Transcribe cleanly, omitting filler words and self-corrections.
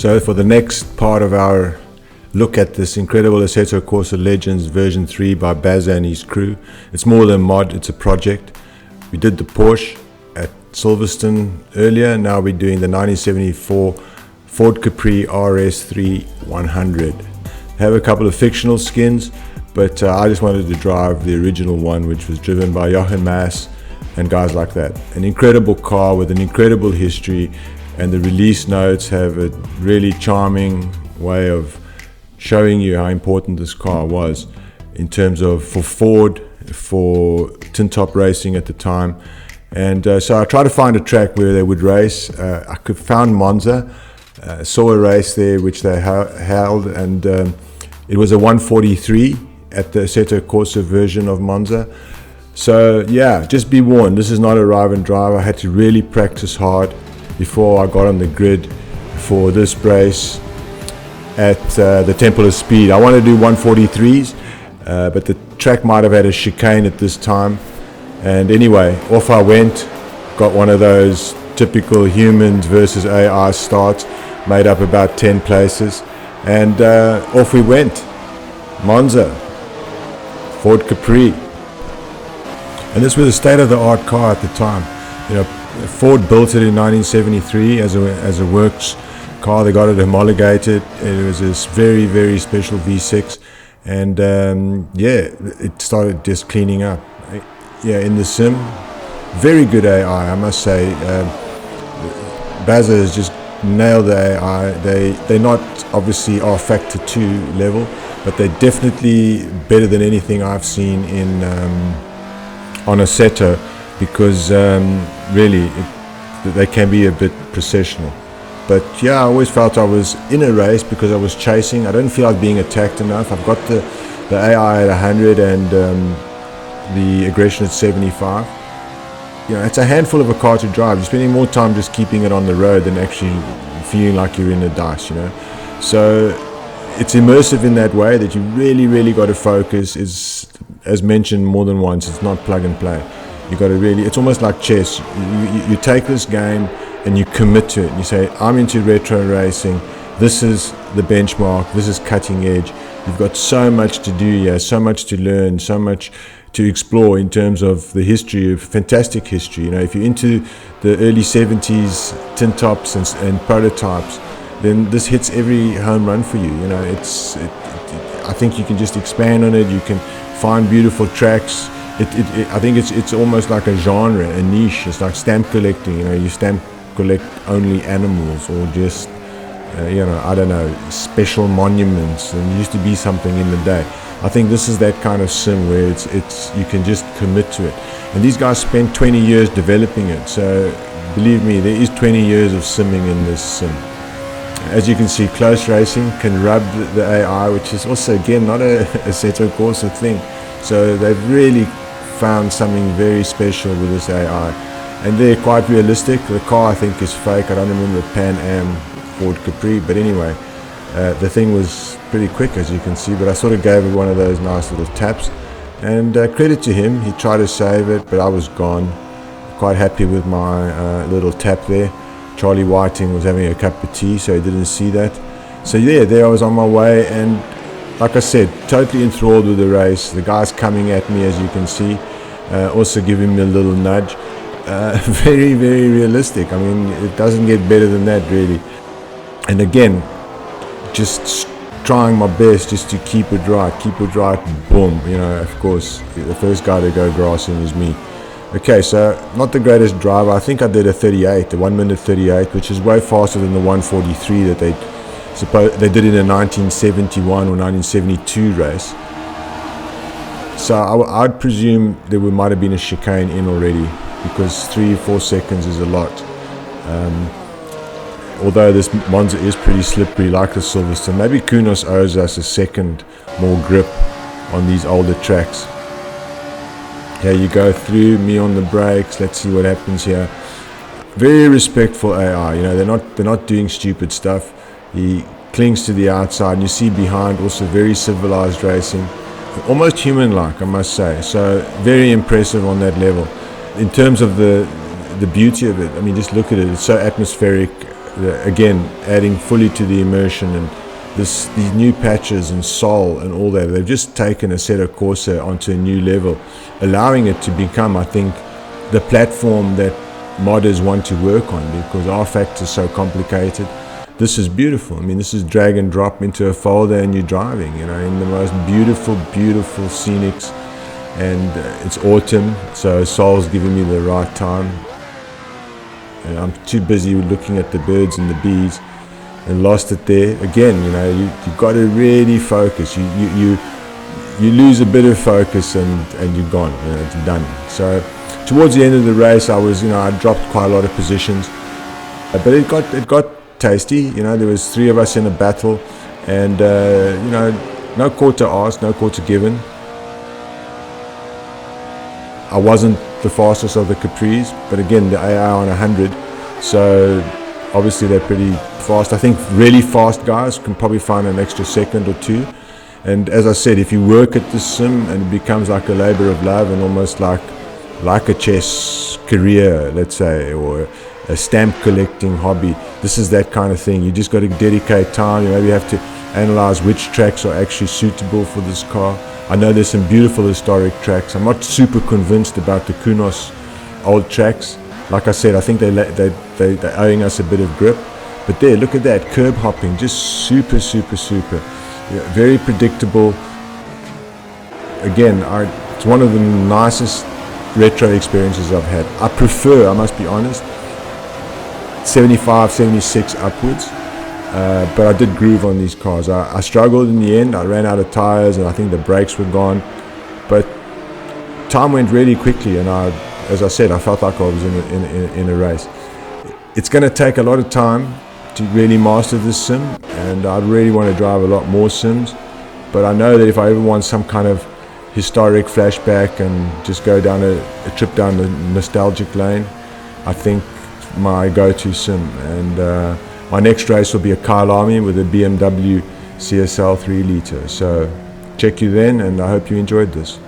So for the next part of our look at this incredible Assetto Corsa Legends version 3 by Bazza and his crew, it's more than a mod, it's a project. We did the Porsche at Silverstone earlier, now we're doing the 1974 Ford Capri RS3100. Have a couple of fictional skins, but I just wanted to drive the original one, which was driven by Jochen Mass and guys like that. An incredible car with an incredible history, and the release notes have a really charming way of showing you how important this car was in terms of for Ford, for tintop racing at the time. And so I tried to find a track where they would race. I found Monza, saw a race there which they held, and it was a 143 at the Assetto Corsa version of Monza. So yeah, just be warned, this is not a drive and drive. I had to really practice hard before I got on the grid for this race at the Temple of Speed. I want to do 143s, but the track might have had a chicane at this time. And anyway, off I went, got one of those typical humans versus AI starts, made up about 10 places, and off we went. Monza, Ford Capri. And this was a state-of-the-art car at the time. You know, Ford built it in 1973 as a works car. They got it homologated. It was this very, very special V6, and yeah, it started just cleaning up. Yeah, in the sim, very good AI, I must say. Bazza has just nailed the AI. They're not obviously our Factor 2 level, but they're definitely better than anything I've seen in on Assetto, because really they can be a bit processional. But yeah, I always felt I was in a race because I was chasing. I don't feel like being attacked enough. I've got the AI at 100 and the aggression at 75. You know, it's a handful of a car to drive. You're spending more time just keeping it on the road than actually feeling like you're in a dice, you know. So it's immersive in that way that you really got to focus. Is, as mentioned more than once, it's not plug and play. You got to really, it's almost like chess. You take this game and you commit to it. You say, I'm into retro racing. This is the benchmark. This is cutting edge. You've got so much to do here, so much to learn, so much to explore in terms of the history, of fantastic history. You know, if you're into the early 70s tintops and prototypes, then this hits every home run for you. You know, I think you can just expand on it. You can find beautiful tracks. I think it's almost like a genre, a niche. It's like stamp collecting. You know, you stamp collect only animals, or just you know, I don't know, special monuments, and it used to be something in the day. I think this is that kind of sim where it's you can just commit to it. And these guys spent 20 years developing it, so believe me, there is 20 years of simming in this sim. As you can see, close racing can rub the AI, which is also again not a Assetto Corsa thing. So they've really found something very special with this AI, and they're quite realistic. The car, I think, is fake. I don't remember the Pan Am Ford Capri, but anyway, the thing was pretty quick, as you can see, but I sort of gave it one of those nice little taps, and credit to him, he tried to save it, but I was gone. Quite happy with my little tap there. Charlie Whiting was having a cup of tea, so he didn't see that. So yeah, there I was on my way, and like I said, totally enthralled with the race. The guy's coming at me, as you can see, also giving me a little nudge. Very realistic. I mean, it doesn't get better than that, really. And again, just trying my best just to keep it right, boom. You know, of course, the first guy to go grassing is me. Okay, so not the greatest driver. I think I did a 38, a 1 minute 38, which is way faster than the 143 that they did in a 1971 or 1972 race. So I'd presume there might have been a chicane in already, because 3-4 seconds is a lot. Although this Monza is pretty slippery like the Silverstone, maybe Kunos owes us a second more grip on these older tracks. Here you go through, me on the brakes, let's see what happens here. Very respectful AI, you know, they're not doing stupid stuff. He clings to the outside, and you see behind also very civilized racing, almost human-like, I must say. So very impressive on that level. In terms of the beauty of it, I mean, just look at it, it's so atmospheric. again, adding fully to the immersion, and these new patches and sole and all that. They've just taken Assetto Corsa onto a new level, allowing it to become, I think, the platform that modders want to work on, because R-Factor is so complicated. This is beautiful. I mean, this is drag and drop into a folder and you're driving, you know, in the most beautiful, beautiful scenics. And it's autumn, so Sol's giving me the right time. And I'm too busy looking at the birds and the bees and lost it there. Again, you know, you've got to really focus. You lose a bit of focus and you're gone, you know, it's done. So towards the end of the race, I dropped quite a lot of positions, but it got tasty. You know, there was 3 of us in a battle, and no quarter asked, no quarter given. I wasn't the fastest of the Capris, but again, the AI on 100, so obviously they're pretty fast. I think really fast guys can probably find an extra second or 2. And as I said, if you work at this sim and it becomes like a labor of love and almost like a chess career, let's say, or a stamp collecting hobby, this is that kind of thing. You just got to dedicate time. You maybe have to analyze which tracks are actually suitable for this car. I know there's some beautiful historic tracks. I'm not super convinced about the Kunos old tracks. Like I said, I think they're owing us a bit of grip. But there, look at that, curb hopping, just super, super, super. Yeah, very predictable. Again, it's one of the nicest retro experiences I've had. I prefer, I must be honest, 75, 76 upwards. But I did groove on these cars. I struggled in the end. I ran out of tires and I think the brakes were gone. But time went really quickly, and as I said, I felt like I was in a race. It's going to take a lot of time to really master this sim, and I really want to drive a lot more sims. But I know that if I ever want some kind of historic flashback and just go down a trip down the nostalgic lane, I think my go-to sim. And my next race will be a Kyle Army with a BMW CSL 3 litre. So check you then, and I hope you enjoyed this.